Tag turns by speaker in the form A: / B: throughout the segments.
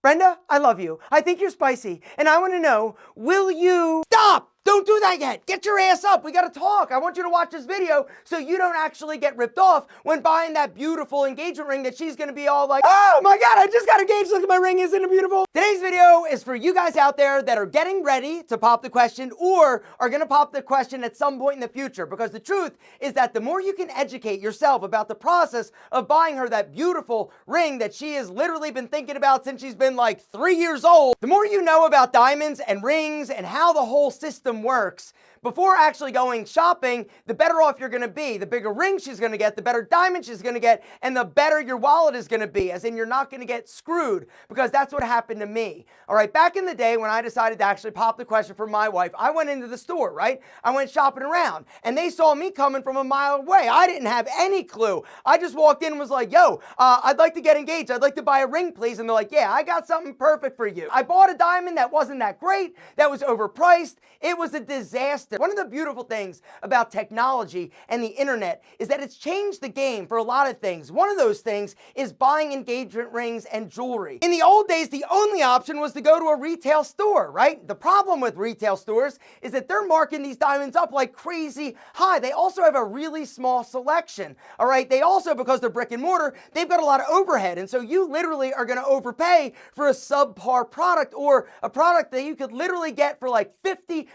A: Brenda, I love you. I think you're spicy. And I want to know, will you stop? Don't do that yet. Get your ass up. We got to talk. I want you to watch this video so you don't actually get ripped off when buying that beautiful engagement ring that she's going to be all like, oh my God, I just got engaged. Look at my ring. Isn't it beautiful? Today's video is for you guys out there that are getting ready to pop the question or are going to pop the question at some point in the future. Because the truth is that the more you can educate yourself about the process of buying her that beautiful ring that she has literally been thinking about since she's been like 3 years old, the more you know about diamonds and rings and how the whole system works before actually going shopping, the better off you're going to be. The bigger ring she's going to get, the better diamond she's going to get, and the better your wallet is going to be, as in you're not going to get screwed, because that's what happened to me. All right, back in the day when I decided to actually pop the question for my wife, I went into the store, right? I went shopping around, and they saw me coming from a mile away. I didn't have any clue. I just walked in and was like, yo, I'd like to get engaged. I'd like to buy a ring, please. And they're like, yeah, I got something perfect for you. I bought a diamond that wasn't that great, that was overpriced. It was a disaster. One of the beautiful things about technology and the internet is that it's changed the game for a lot of things. One of those things is buying engagement rings and jewelry. In the old days, the only option was to go to a retail store, right? The problem with retail stores is that they're marking these diamonds up like crazy high. They also have a really small selection, all right? They also, because they're brick and mortar, they've got a lot of overhead. And so you literally are going to overpay for a subpar product, or a product that you could literally get for like 50%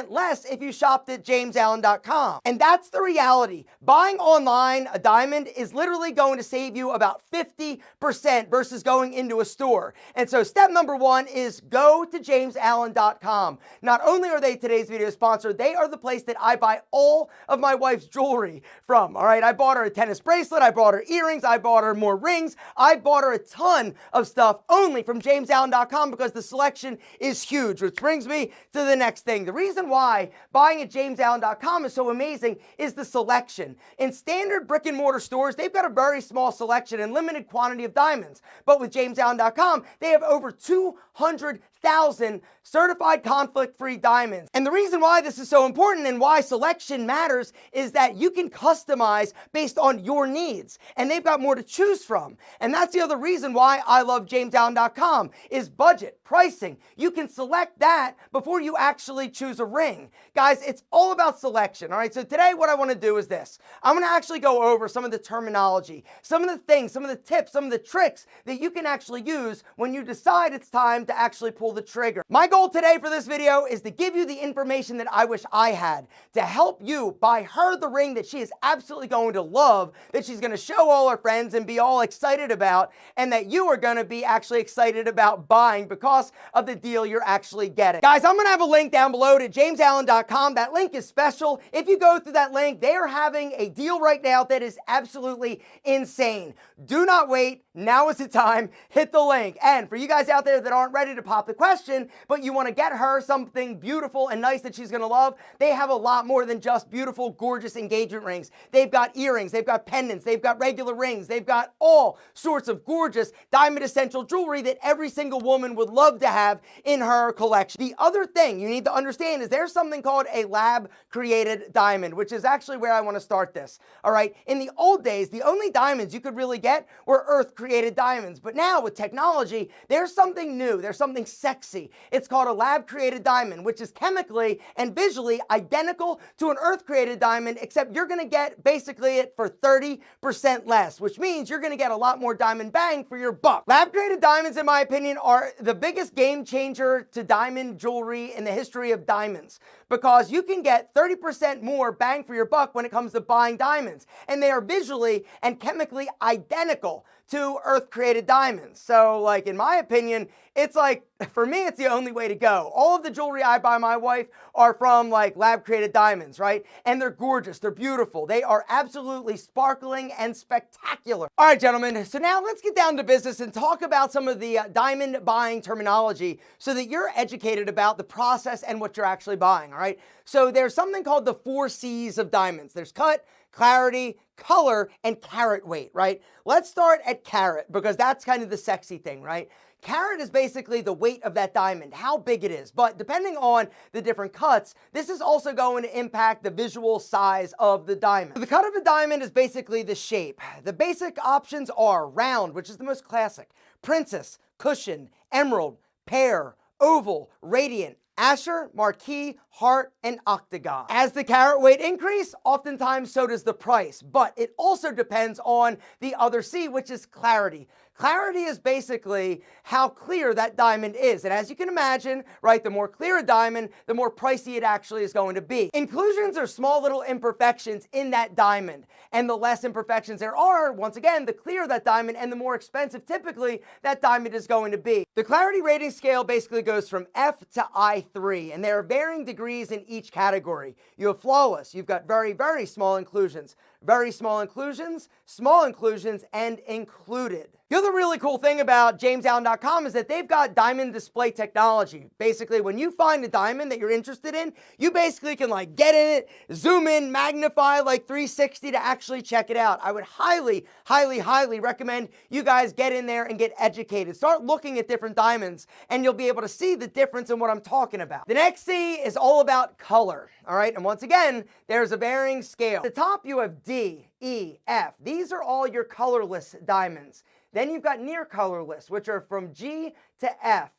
A: less if you shopped at JamesAllen.com. And that's the reality. Buying online a diamond is literally going to save you about 50% versus going into a store. And so step number one is go to JamesAllen.com. Not only are they today's video sponsor, they are the place that I buy all of my wife's jewelry from. All right, I bought her a tennis bracelet, I bought her earrings, I bought her more rings, I bought her a ton of stuff only from JamesAllen.com because the selection is huge, which brings me to the next thing. The reason why buying at JamesAllen.com is so amazing is the selection. In standard brick and mortar stores, they've got a very small selection and limited quantity of diamonds. But with JamesAllen.com, they have over 200,000 certified conflict-free diamonds. And the reason why this is so important and why selection matters is that you can customize based on your needs. And they've got more to choose from. And that's the other reason why I love JamesAllen.com is budget, pricing. You can select that before you actually choose a ring. Guys, it's all about selection, all right? So today what I want to do is this. I'm going to actually go over some of the terminology, some of the things, some of the tips, some of the tricks that you can actually use when you decide it's time to actually pull the trigger. My goal today for this video is to give you the information that I wish I had to help you buy her the ring that she is absolutely going to love, that she's going to show all her friends and be all excited about, and that you are going to be actually excited about buying because of the deal you're actually getting. Guys, I'm going to have a link down below to JamesAllen.com. That link is special. If you go through that link, they are having a deal right now that is absolutely insane. Do not wait. Now is the time. Hit the link. And for you guys out there that aren't ready to pop the question, but you want to get her something beautiful and nice that she's going to love, they have a lot more than just beautiful, gorgeous engagement rings. They've got earrings, they've got pendants, they've got regular rings, they've got all sorts of gorgeous diamond essential jewelry that every single woman would love to have in her collection. The other thing you need to understand is there's something called a lab created diamond, which is actually where I want to start this. All right. In the old days, the only diamonds you could really get were earth created diamonds. But now with technology, there's something new. There's something sexy. It's called a lab created diamond, which is chemically and visually identical to an earth created diamond, except you're going to get basically it for 30% less, which means you're going to get a lot more diamond bang for your buck. Lab created diamonds, in my opinion, are the biggest game changer to diamond jewelry in the history of diamonds, because you can get 30% more bang for your buck when it comes to buying diamonds. And they are visually and chemically identical to earth created diamonds. So like, in my opinion, it's like, for me, it's the only way to go. All of the jewelry I buy my wife are from like lab created diamonds, right? And they're gorgeous, they're beautiful. They are absolutely sparkling and spectacular. All right, gentlemen, so now let's get down to business and talk about some of the diamond buying terminology so that you're educated about the process and what you're actually buying, all right? So there's something called the 4 C's of diamonds. There's cut, clarity, color, and carat weight, right? Let's start at carat because that's kind of the sexy thing, right? Carat is basically the weight of that diamond, how big it is. But depending on the different cuts, this is also going to impact the visual size of the diamond. The cut of a diamond is basically the shape. The basic options are round, which is the most classic, princess, cushion, emerald, pear, oval, radiant, Asher, Marquee, Heart, and Octagon. As the carat weight increase, oftentimes so does the price, but it also depends on the other C, which is clarity. Clarity is basically how clear that diamond is. And as you can imagine, right, the more clear a diamond, the more pricey it actually is going to be. Inclusions are small little imperfections in that diamond. And the less imperfections there are, once again, the clearer that diamond and the more expensive typically that diamond is going to be. The clarity rating scale basically goes from F to I3, and there are varying degrees in each category. You have flawless, you've got very, very small inclusions, very small inclusions, and included. The other really cool thing about JamesAllen.com is that they've got diamond display technology. Basically, when you find a diamond that you're interested in, you basically can like get in it, zoom in, magnify like 360 to actually check it out. I would highly, highly, highly recommend you guys get in there and get educated. Start looking at different diamonds and you'll be able to see the difference in what I'm talking about. The next C is all about color, all right? And once again, there's a varying scale. At the top, you have D, E, F. These are all your colorless diamonds. Then you've got near colorless, which are from G to F.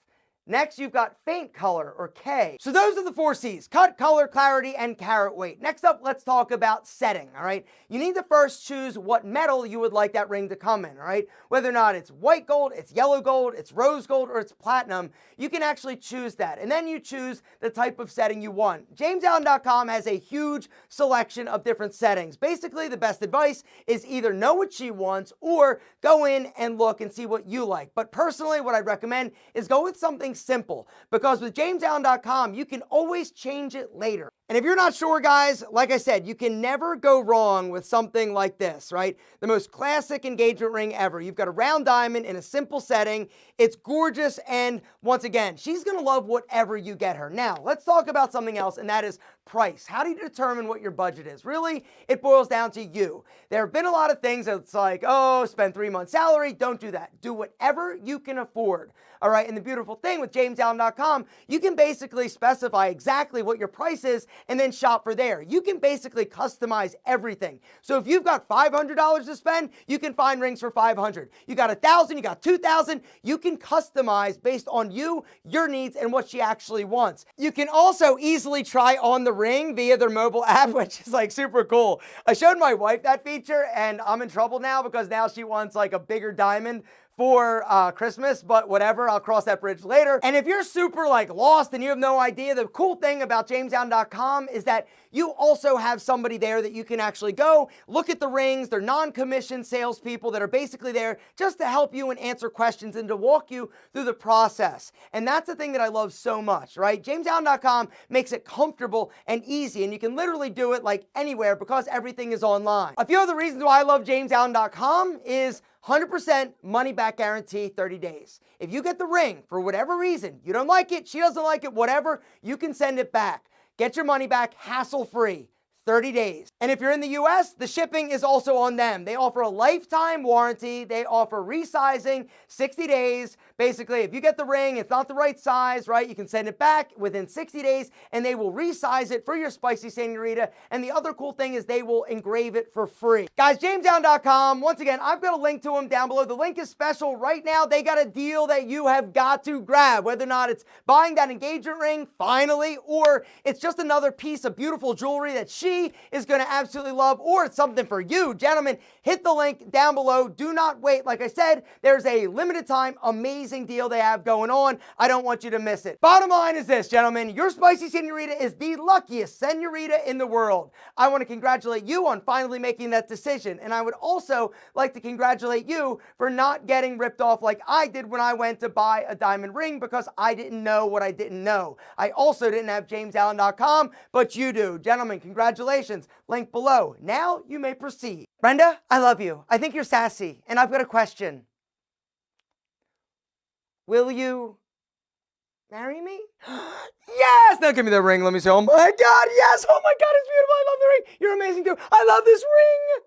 A: Next, you've got faint color, or K. So those are the 4 C's: cut, color, clarity, and carat weight. Next up, let's talk about setting, all right? You need to first choose what metal you would like that ring to come in, all right? Whether or not it's white gold, it's yellow gold, it's rose gold, or it's platinum, you can actually choose that. And then you choose the type of setting you want. JamesAllen.com has a huge selection of different settings. Basically, the best advice is either know what she wants or go in and look and see what you like. But personally, what I'd recommend is go with something simple, because with JamesAllen.com, you can always change it later. And if you're not sure, guys, like I said, you can never go wrong with something like this, right? The most classic engagement ring ever. You've got a round diamond in a simple setting. It's gorgeous, and once again, she's gonna love whatever you get her. Now, let's talk about something else, and that is price. How do you determine what your budget is? Really, it boils down to you. There have been a lot of things that's like, oh, spend 3 months' salary. Don't do that. Do whatever you can afford. All right, and the beautiful thing with JamesAllen.com, you can basically specify exactly what your price is and then shop for there. You can basically customize everything. So if you've got $500 to spend, you can find rings for $500. You got $1,000, you got $2,000, you can customize based on you, your needs, and what she actually wants. You can also easily try on the ring via their mobile app, which is like super cool. I showed my wife that feature and I'm in trouble now because now she wants like a bigger diamond for Christmas, but whatever, I'll cross that bridge later. And if you're super like lost and you have no idea, the cool thing about JamesAllen.com is that you also have somebody there that you can actually go look at the rings. They're non-commissioned salespeople that are basically there just to help you and answer questions and to walk you through the process. And that's the thing that I love so much, right? JamesAllen.com makes it comfortable and easy, and you can literally do it like anywhere because everything is online. A few other reasons why I love JamesAllen.com is 100% money back guarantee, 30 days. If you get the ring for whatever reason, you don't like it, she doesn't like it, whatever, you can send it back. Get your money back hassle-free. 30 days. And if you're in the US, the shipping is also on them. They offer a lifetime warranty. They offer resizing, 60 days. Basically, if you get the ring, it's not the right size, right? You can send it back within 60 days and they will resize it for your spicy senorita. And the other cool thing is they will engrave it for free. Guys, JamesAllen.com, once again, I've got a link to them down below. The link is special right now. They got a deal that you have got to grab, whether or not it's buying that engagement ring finally, or it's just another piece of beautiful jewelry that she is going to absolutely love, or it's something for you. Gentlemen, hit the link down below. Do not wait. Like I said, there's a limited time amazing deal they have going on. I don't want you to miss it. Bottom line is this, gentlemen, your spicy senorita is the luckiest senorita in the world. I want to congratulate you on finally making that decision, and I would also like to congratulate you for not getting ripped off like I did when I went to buy a diamond ring because I didn't know what I didn't know. I also didn't have JamesAllen.com, but you do. Gentlemen, congratulations. Link below. Now you may proceed. Brenda, I love you. I think you're sassy, and I've got a question. Will you marry me? Yes! Now give me the ring. Let me see. Oh my God, yes! Oh my God, it's beautiful. I love the ring. You're amazing too. I love this ring.